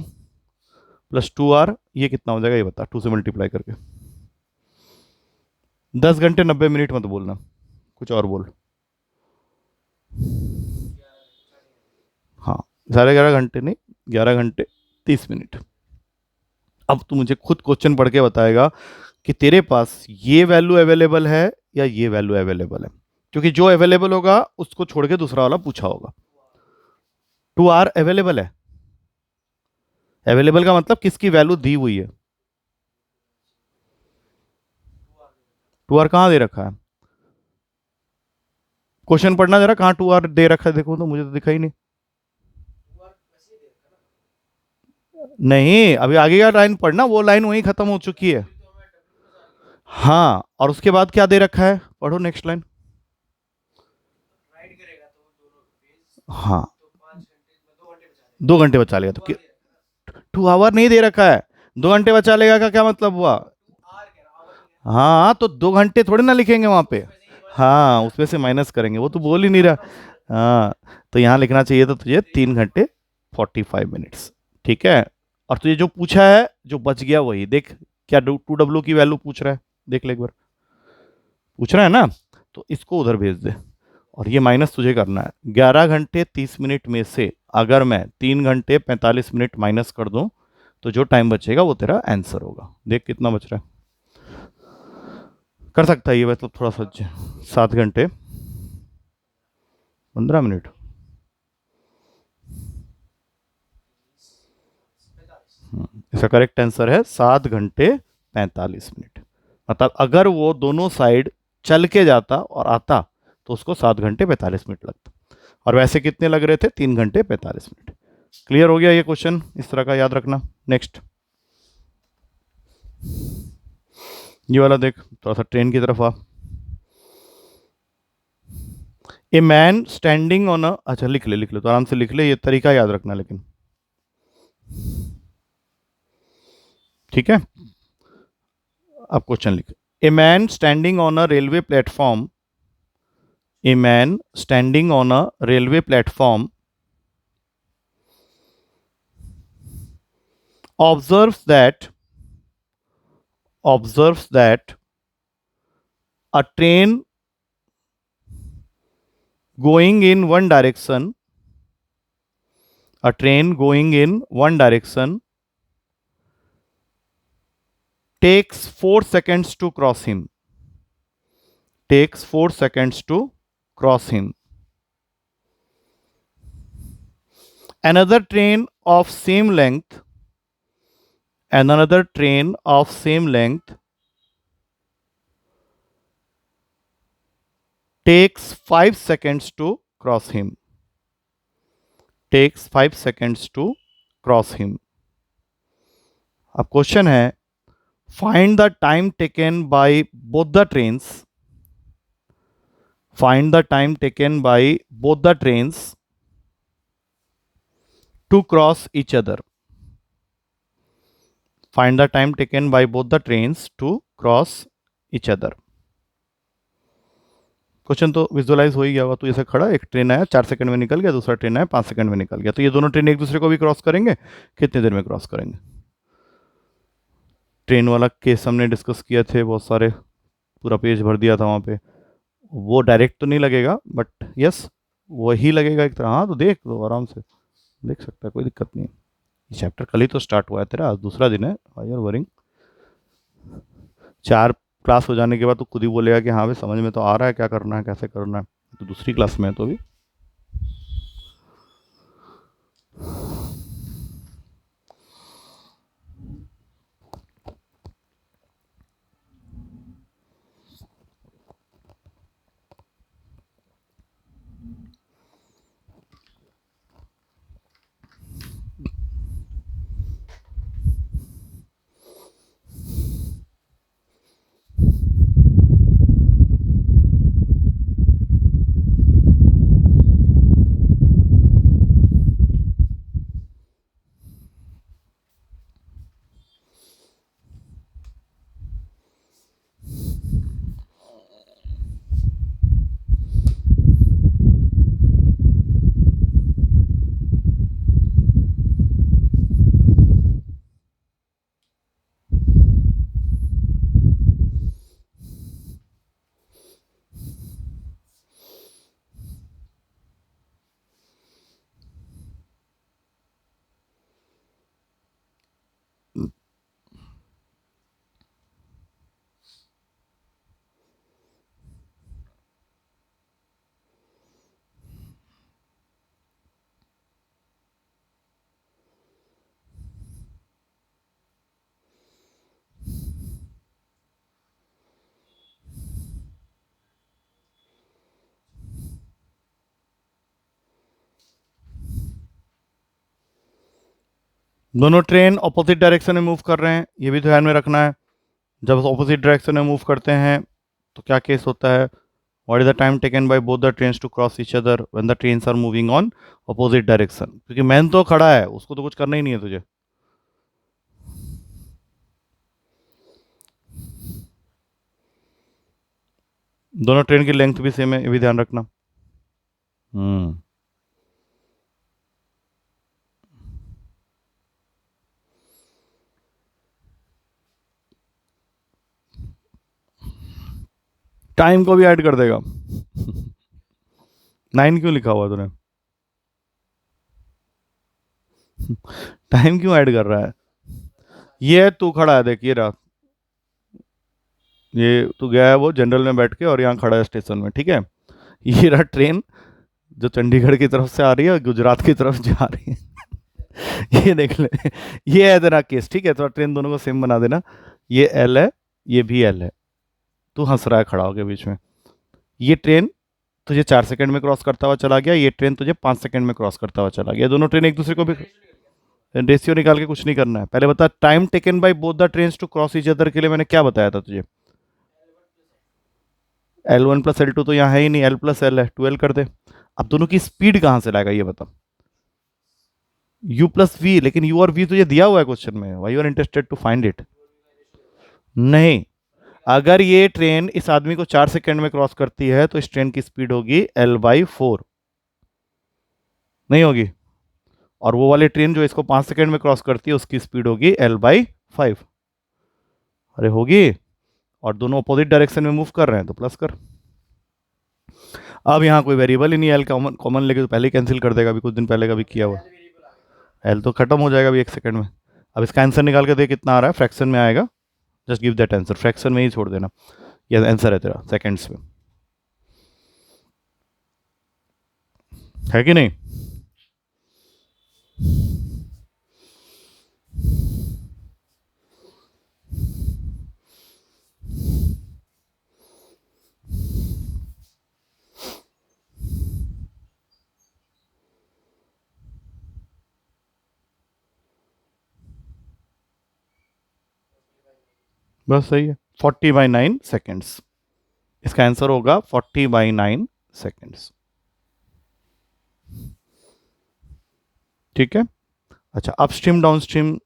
प्लस 2R। ये कितना हो जाएगा ये बता, 2 से मल्टीप्लाई करके। 10 घंटे 90 मिनट मत बोलना, कुछ और बोल। हाँ, 11.5 घंटे नहीं, 11 घंटे 30 मिनट। अब तू मुझे खुद क्वेश्चन पढ़ के बताएगा कि तेरे पास ये वैल्यू अवेलेबल है या ये वैल्यू अवेलेबल है, क्योंकि जो अवेलेबल होगा उसको छोड़ के दूसरा वाला पूछा होगा। 2R अवेलेबल है। अवेलेबल का मतलब किसकी वैल्यू दी हुई है। 2R कहाँ दे रखा है? क्वेश्चन पढ़ना जरा, कहाँ 2R दे रखा है देखो तो, मुझे तो दिखा ही नहीं। नहीं, अभी आगे का लाइन पढ़ना, वो लाइन वहीं खत्म हो चुकी है। हाँ, और उसके बाद क्या दे रखा है, पढ़ो नेक्स्ट लाइन। हाँ, 2 घंटे बचा लेगा तो 2 hour नहीं दे रखा है, 2 घंटे बचा लेगा का क्या मतलब हुआ? हाँ, तो 2 घंटे थोड़ी ना लिखेंगे वहां पे। हाँ उसमें से माइनस करेंगे, वो तो बोल ही नहीं रहा। हाँ, तो यहाँ लिखना चाहिए था तुझे 3 घंटे 45 मिनट्स। ठीक है। और तुझे जो पूछा है, जो बच गया वही देख, क्या 2W की वैल्यू पूछ रहा है, देख ले एक बार, पूछ रहा है ना, तो इसको उधर भेज दे। और ये माइनस तुझे करना है, 11 घंटे 30 मिनट में से अगर मैं 3 घंटे 45 मिनट माइनस कर दूं, तो जो टाइम बचेगा वो तेरा आंसर होगा। देख कितना बच रहा है, कर सकता है ये मतलब थोड़ा सा 7 घंटे 15 मिनट। इसका करेक्ट आंसर है 7 घंटे 45 मिनट। मतलब अगर वो दोनों साइड चल के जाता और आता, तो उसको 7 घंटे 45 मिनट लगता। और वैसे कितने लग रहे थे, 3 घंटे 45 मिनट। क्लियर हो गया ये क्वेश्चन, इस तरह का याद रखना। नेक्स्ट, ये वाला देख, थोड़ा सा ट्रेन की तरफ आ। A man standing on a, अच्छा लिख ले तो आराम से लिख ले, ये तरीका याद रखना लेकिन, ठीक है। अब क्वेश्चन लिख, a man standing on a railway platform, A man standing on a railway platform observes that observes that a train going in one direction, a train going in one direction takes 4 seconds to cross him, takes 4 seconds to cross him. Another train of same length, another train of same length takes 5 seconds to cross him, takes 5 seconds to cross him. अब क्वेश्चन है, find the time taken by both the trains, find the time taken by both the trains to cross each other, find the time taken by both the trains to cross each other. Question तो विजुअलाइज हो ही गया होगा, तो ऐसे खड़ा, एक ट्रेन आया 4 सेकंड में निकल गया, दूसरा ट्रेन आया 5 सेकंड में निकल गया, तो ये दोनों ट्रेन एक दूसरे को भी क्रॉस करेंगे, कितनी देर में क्रॉस करेंगे। ट्रेन वाला केस हमने डिस्कस किया थे बहुत सारे, पूरा पेज भर दिया था वहाँ पे। वो डायरेक्ट तो नहीं लगेगा बट यस, वही लगेगा एक तरह। हाँ तो देख लो आराम से, देख सकता है, कोई दिक्कत नहीं है। ये चैप्टर कल ही तो स्टार्ट हुआ है तेरा, आज दूसरा दिन है, वाई आर वरिंग। 4 क्लास हो जाने के बाद तो खुद ही बोलेगा कि हाँ भाई समझ में तो आ रहा है क्या करना है कैसे करना है, तो दूसरी क्लास में है तो भी। दोनों ट्रेन ऑपोजिट डायरेक्शन में मूव कर रहे हैं, ये भी ध्यान में रखना है। जब ऑपोजिट डायरेक्शन में मूव करते हैं तो क्या केस होता है, what is the time taken by both the trains to cross each other when the trains are moving on opposite direction. क्योंकि मैन तो खड़ा है, उसको तो कुछ करना ही नहीं है तुझे। दोनों ट्रेन की लेंथ भी सेम है, ये भी ध्यान रखना। हम्म। टाइम को भी ऐड कर देगा। 9 क्यों लिखा हुआ तूने? टाइम क्यों ऐड कर रहा है? ये तू खड़ा है, देख ये रहा, ये तू गया है वो जनरल में बैठ के और यहाँ खड़ा है स्टेशन में, ठीक है। ये रहा ट्रेन जो चंडीगढ़ की तरफ से आ रही है और गुजरात की तरफ जा रही है। ये देख ले, ये है तेरा केस, ठीक है। तो ट्रेन दोनों को सेम बना देना। ये एल है, ये भी एल है। तू हंस रहा है खड़ा होके बीच में। ये ट्रेन तुझे 4 सेकंड में क्रॉस करता हुआ चला गया, ये ट्रेन तुझे 5 सेकंड में क्रॉस करता हुआ चला गया। दोनों ट्रेन एक दूसरे को भी रेशियो निकाल के कुछ नहीं करना है। पहले बता, time taken by both the train to cross each other के लिए मैंने क्या बताया था तुझे? L1 + L2 तो यहाँ है ही नहीं, L+L है, 2L कर दे। अब दोनों की स्पीड कहां से लाएगा ये बता? U+V, लेकिन U और V तुझे दिया हुआ है क्वेश्चन में, why you are interested to find it? नहीं, अगर ये ट्रेन इस आदमी को 4 सेकंड में क्रॉस करती है तो इस ट्रेन की स्पीड होगी L/4, नहीं होगी? और वो वाली ट्रेन जो इसको 5 सेकंड में क्रॉस करती है उसकी स्पीड होगी L/5। अरे होगी। और दोनों अपोजिट डायरेक्शन में मूव कर रहे हैं तो प्लस कर। अब यहाँ कोई वेरिएबल ही नहीं, एल कॉमन कॉमन लेके तो पहले ही कैंसिल कर देगा, अभी कुछ दिन पहले का भी किया हुआ। एल तो खत्म हो जाएगा अभी 1 सेकंड में। अब इसका आंसर निकाल के देख कितना आ रहा है, फ्रैक्शन में आएगा। Just give that answer, fraction में ही छोड़ देना। ये आंसर है तेरा सेकंड्स में, है कि नहीं? बस सही है, 40/9 सेकेंड्स। इसका आंसर होगा 40/9 सेकेंड्स। ठीक है। अच्छा, अपस्ट्रीम डाउनस्ट्रीम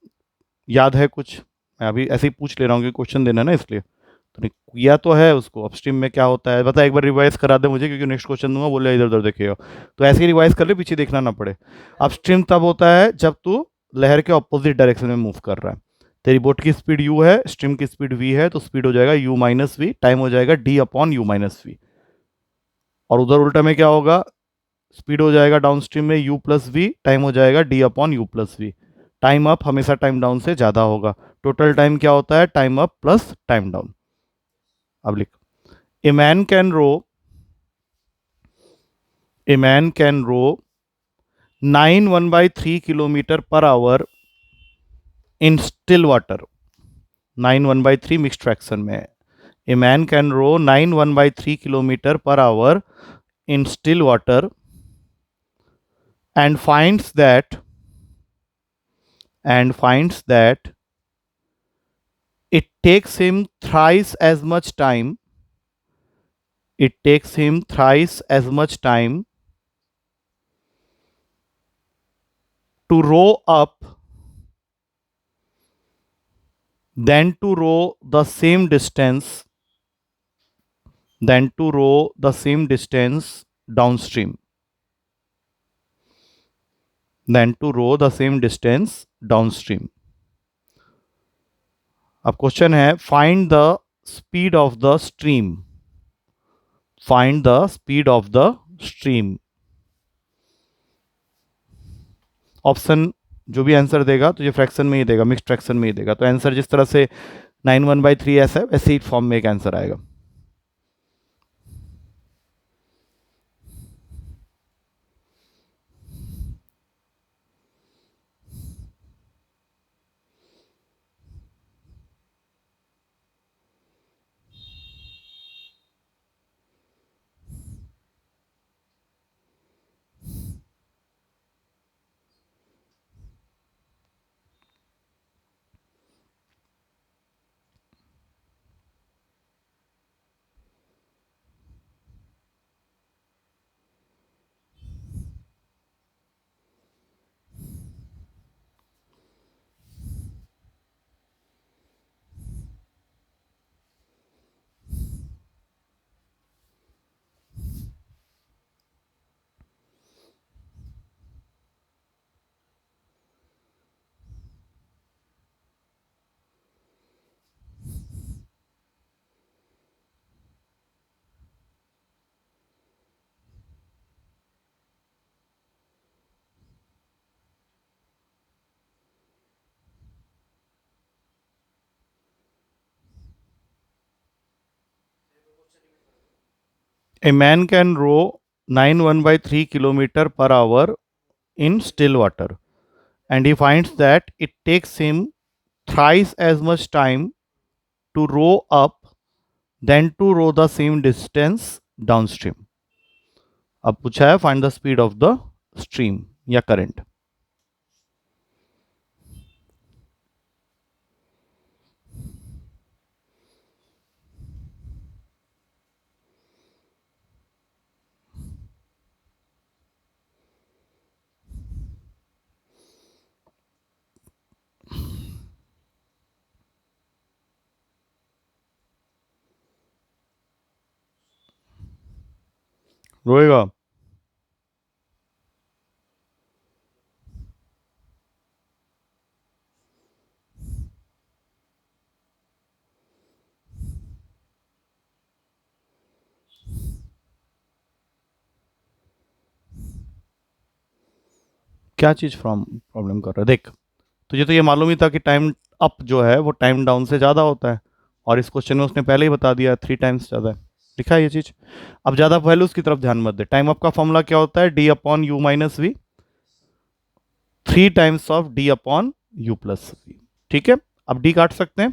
याद है कुछ? मैं अभी ऐसे ही पूछ ले रहा हूँ कि क्वेश्चन देना है ना, इसलिए। तो किया तो है उसको, अपस्ट्रीम में क्या होता है बता, एक बार रिवाइज करा दे मुझे, क्योंकि नेक्स्ट क्वेश्चन दूंगा बोले इधर उधर देखेगा। तो ऐसे ही रिवाइज कर ले, पीछे देखना ना पड़े। अपस्ट्रीम तब होता है जब तू लहर के ऑपोजिट डायरेक्शन में मूव कर रहा है। तेरी बोट की स्पीड u है, स्ट्रीम की स्पीड v है, तो स्पीड हो जाएगा u-v, टाइम हो जाएगा d/u-v। और उधर उल्टा में क्या होगा? स्पीड हो जाएगा डाउनस्ट्रीम में u+v, टाइम हो जाएगा d/u+v। टाइम अप हमेशा टाइम डाउन से ज़्यादा होगा। टोटल टाइम क्या होता है? Time up plus time down. अब लिख, a man can row, a man can row 9 1/3 km/h in still water। 9 1/3 mixed fraction में है। A man can row 9 1/3 km/h in still water and finds that it takes him thrice as much time. It takes him thrice as much time to row up than to row the same distance downstream. Than to row the same distance downstream. अब क्वेश्चन है, find the speed of the stream. Find the speed of the stream. Option जो भी आंसर देगा तुझे फ्रैक्शन में ही देगा, मिक्स्ड फ्रैक्शन में ही देगा। तो आंसर जिस तरह से 9 1/3 ऐसा है, वैसे ही फॉर्म में एक आंसर आएगा। A man can row 9 1/3 kilometer per hour in still water, and he finds that it takes him thrice as much time to row up than to row the same distance downstream. अब पूछा है find the speed of the stream या करंट. रोएगा. क्या चीज प्रॉब्लम कर रहा है देख. तुझे तो ये मालूम ही था कि टाइम अप जो है वो टाइम डाउन से ज़्यादा होता है, और इस क्वेश्चन में उसने पहले ही बता दिया 3 टाइम्स ज़्यादा है. लिखा है ये चीज़. अब ज़्यादा वैल्यूज की तरफ ध्यान मत दे. टाइम अप का फॉर्मूला क्या होता है? D upon U minus V, 3 times of D upon U plus V. ठीक है. अब डी काट सकते हैं.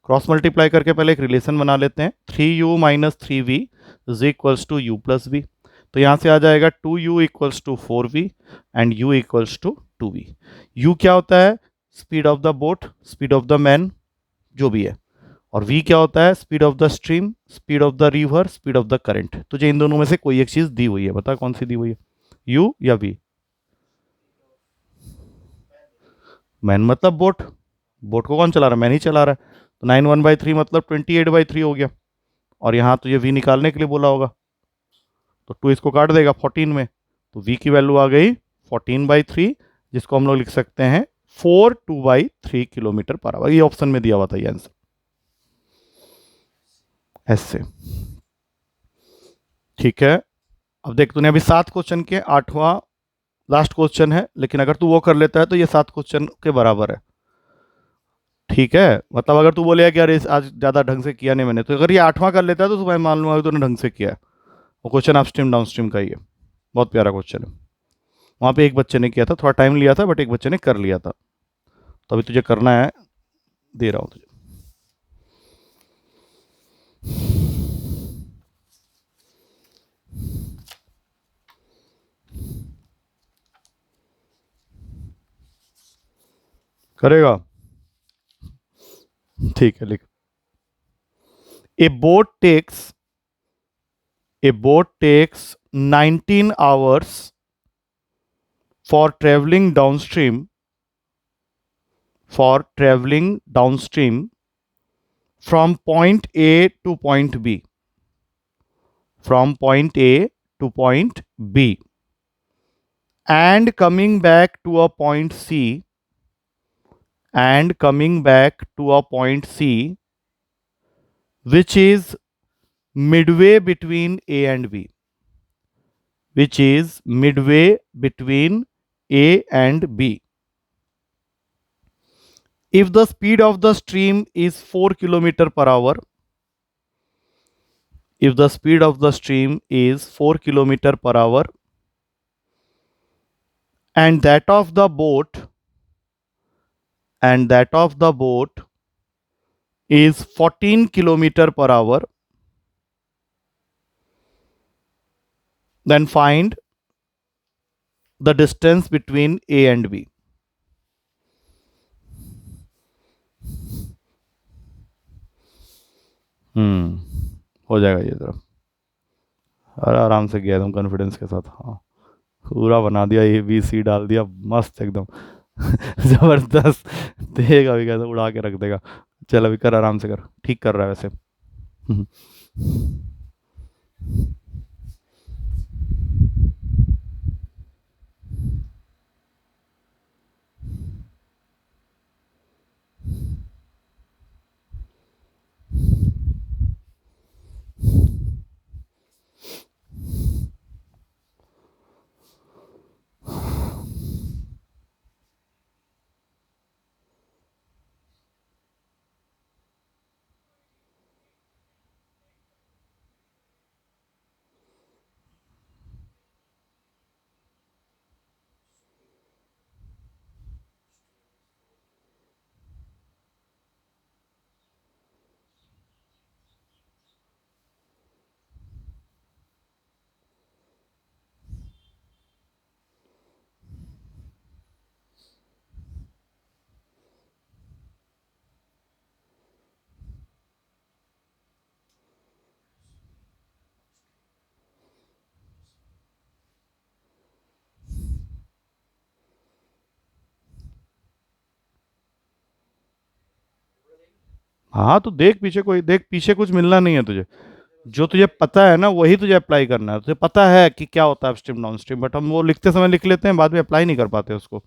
क्रॉस मल्टीप्लाई करके पहले एक रिलेशन बना लेते हैं. 3u minus 3v is equals to U plus V. तो यहाँ से आ जाएगा 2u equals to 4v and u equals to 2v. u क्या होता है? Speed of the boat, speed of the man, जो भी है. और v क्या होता है? Speed of the stream, speed of the river, speed of the current. तुझे इन दोनों में से कोई एक चीज दी हुई है, बता कौन सी दी हुई है, u या v? मैन मतलब बोट. बोट को कौन चला रहा है? मैन ही चला रहा है. तो 9 1/3 मतलब 28/3 हो गया. और यहाँ तुझे v निकालने के लिए बोला होगा, तो 2 इसको काट देगा 14 में. तो v की वैल्यू आ गई 14/3, जिसको हम लोग लिख सकते हैं 4/2/3 किलोमीटर पर आवर. ये ऑप्शन में दिया हुआ था ये आंसर ऐसे. ठीक है. अब देख, तूने अभी 7 क्वेश्चन के 8वां लास्ट क्वेश्चन है, लेकिन अगर तू वो कर लेता है तो ये 7 क्वेश्चन के बराबर है. ठीक है. मतलब अगर तू बोलेगा कि यार आज ज़्यादा ढंग से किया नहीं मैंने, तो अगर ये 8वां कर लेता है तो मैं मान लूंगा कि तूने ढंग से किया है. वो क्वेश्चन अपस्ट्रीम डाउनस्ट्रीम का ही है. बहुत प्यारा क्वेश्चन है. वहाँ पे एक बच्चे ने किया था, थोड़ा टाइम लिया था, बट एक बच्चे ने कर लिया था. तो अभी तुझे करना है, दे रहा हूँ तुझे. करेगा? ठीक है, लिख. A boat takes a boat takes 19 hours for traveling downstream from point A to point B, from point A to point B, and coming back to a point C, which is midway between A and B, which is midway between A and B. If the speed of the stream is 4 kilometer per hour, if the speed of the stream is 4 kilometer per hour and that of the boat is 14 kilometer per hour, then find the distance between A and B. हो जाएगा ये तरफ. अरे आराम से गया एकदम कॉन्फिडेंस के साथ. हाँ, पूरा बना दिया, ए बी सी डाल दिया, मस्त एकदम. जबरदस्त. देगा भी कैसे उड़ा के रख देगा. चल अभी कर, आराम से कर. ठीक कर रहा है वैसे. हाँ तो देख पीछे, कोई देख पीछे, कुछ मिलना नहीं है तुझे। जो तुझे पता है ना वही तुझे अप्लाई करना है। तुझे पता है कि क्या होता है अपस्ट्रीम डाउनस्ट्रीम, बट हम वो लिखते समय लिख लेते हैं, बाद में अप्लाई नहीं कर पाते उसको।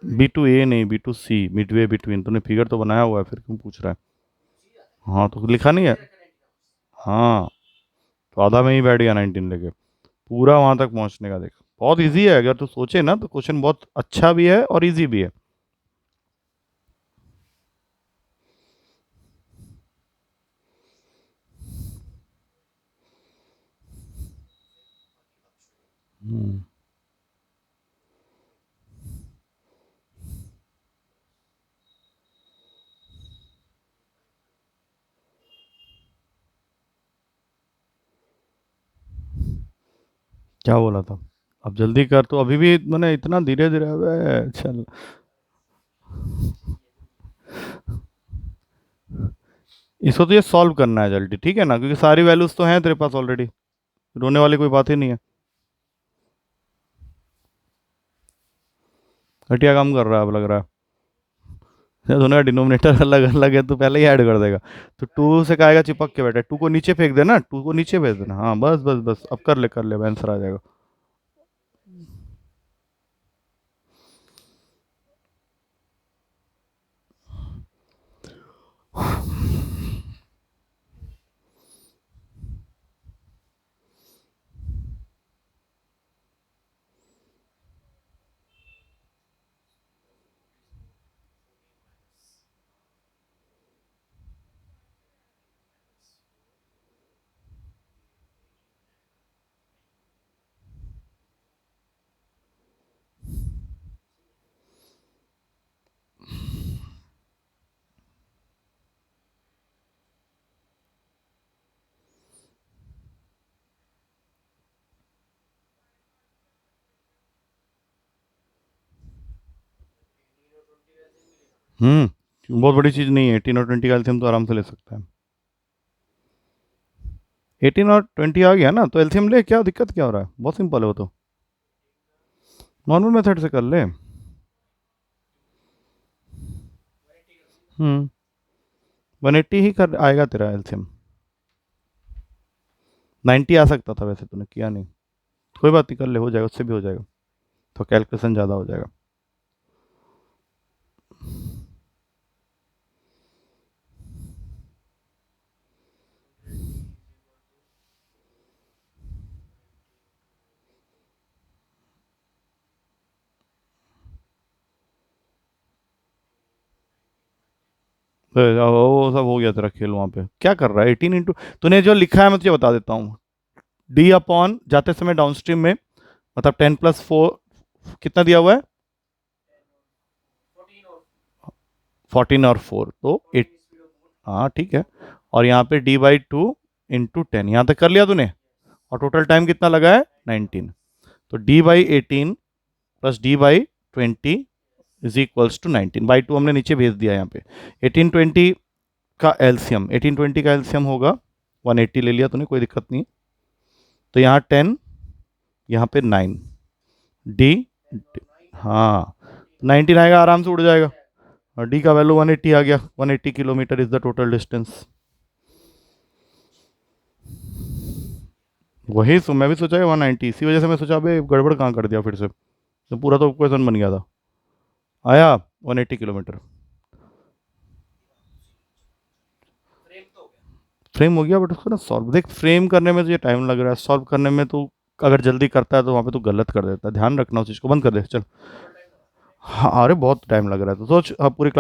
B to A नहीं, B to C, Midway between. तूने फिगर तो बनाया हुआ है, फिर क्यों पूछ रहा है? हाँ तो लिखा नहीं है। हाँ तो आधा में ही बैठ गया 19 लेके, पूरा वहां तक पहुंचने का। देख बहुत इजी है, अगर तू सोचे ना तो क्वेश्चन बहुत अच्छा भी है और इजी भी है। हम्म, क्या बोला था? अब जल्दी कर, तो अभी भी मैंने इतना धीरे धीरे, अबे चल। इसको तो ये सॉल्व करना है जल्दी, ठीक है ना, क्योंकि सारी वैल्यूज तो हैं तेरे पास ऑलरेडी, रोने वाली कोई बात ही नहीं है। घटिया काम कर रहा है अब लग रहा है। ये दोनों का डिनोमिनेटर अलग अलग है, तो पहले ही ऐड कर देगा। तो टू से कहेगा चिपक के बैठा, टू को नीचे फेंक देना, टू को नीचे भेज देना। हाँ बस बस बस, अब कर ले, आंसर आ जाएगा। बहुत बड़ी चीज़ नहीं है, 18 और 20 का एल्सियम तो आराम से ले सकता है। 18 और 20 आ गया ना, तो एल्सियम ले, क्या दिक्कत क्या हो रहा है? बहुत सिंपल है वो तो, नॉर्मल मेथड से कर ले। 180 ही कर आएगा तेरा एल्सियम। 90 आ सकता था, वैसे तूने किया नहीं। कोई बात नहीं, कर ले, हो जाएगा, उससे भी हो जाएगा। तो कैलकुलेशन ज़्यादा हो जाएगा। तो वो सब हो गया तेरा खेल। वहाँ पे क्या कर रहा है? 18 इंटू, तूने जो लिखा है मैं तुझे बता देता हूँ। डी अपॉन जाते समय डाउनस्ट्रीम में, मतलब 10+4, कितना दिया हुआ है? 14 और 4, तो 8। हाँ ठीक है। और यहाँ पे D/2 × 10, यहाँ तक कर लिया तूने। और टोटल टाइम कितना लगा है? 19। तो D/18 plus D/20 is equals to 19/2, हमने नीचे भेज दिया यहाँ पे। 1820 का एल्सियम, 1820 का एल्सियम होगा 180, ले लिया तूने, कोई दिक्कत नहीं। तो यहाँ 10, यहाँ पे 9, डी, हाँ 19 आएगा, आराम से उड़ जाएगा। और डी का वैल्यू 180 आ गया, 180 kilometre is the total distance. वही तो मैं भी सोचा है 190, इसी वजह से मैं सोचा भाई गड़बड़ कहाँ कर दिया फिर से, तो पूरा तो क्वेश्चन बन गया था। आया 180 किलोमीटर। फ्रेम हो गया, बट उसको ना सॉल्व देख, फ्रेम करने में तुझे टाइम लग रहा है, सॉल्व करने में तो अगर जल्दी करता है तो वहाँ पे तो गलत कर देता है। ध्यान रखना उस चीज़ को, बंद कर दे चल। हाँ अरे बहुत टाइम लग रहा है, तो सोच, हाँ पूरी क्लास